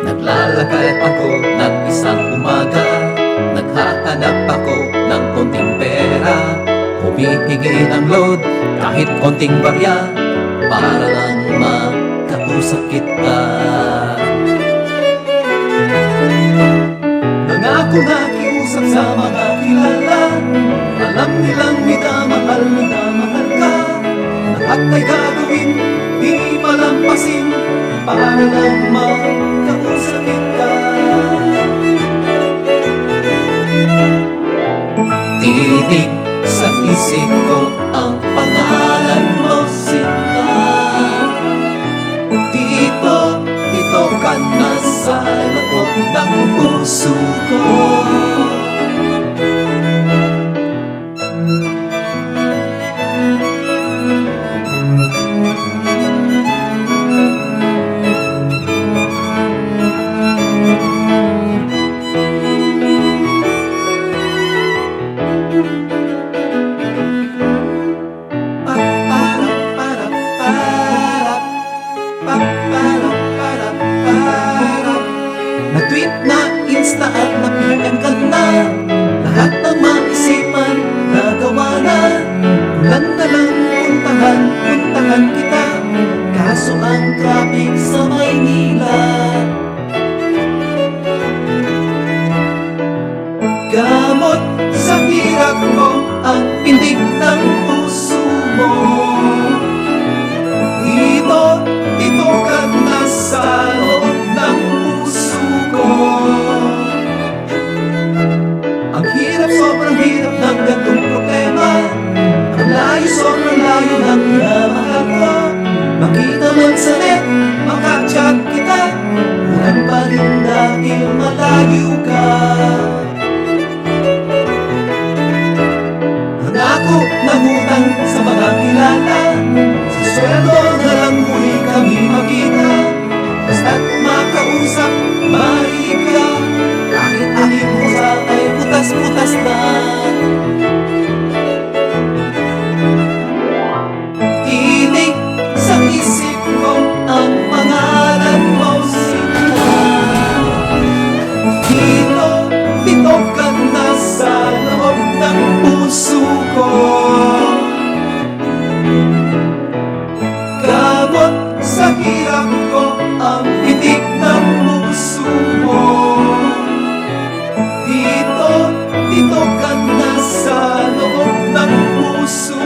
Naglalakad ako ng isang umaga, naghahanap ako ng konting pera. Humihingi ng load kahit konting barya, para lang makausap kita. Nangako na kiusap sa mga kilala, alam nilang minamahal ka. Lahat ay gagawin, di palampasin, para lang makausap kita. Tinig sa isip ko ang pangalan mo, Sinta. Dito ka na sa loob ng puso ko. Na-tweet na Insta at na-PM ka na, lahat ng maisipan nagawa na. Ulan na lang puntahan kita, kaso ang traffic sa Maynila. Gamot sa hirap mo ang pindig ng puso mo. Dito ka na sa loob ng puso ko. Ang hirap, sobrang hirap ng gantong problema. Ang layo, sobrang layo ng minamahal ko. Makita man sa net, makachat kita, ulan pa rin dahil malayo ka. Nangako ng utang sa mga kilala, sa sweldo na lang muli kami makita. Basta't makausap, mahilig ka, kahit aking pusa ay butas-butas na. Tinig sa isip ko ang pangalan mo, Sinta. Dito ka na sa loob ng puso ko. Gamot sa hirap ko ang pitik ng puso mo. Dito ka na sa loob ng puso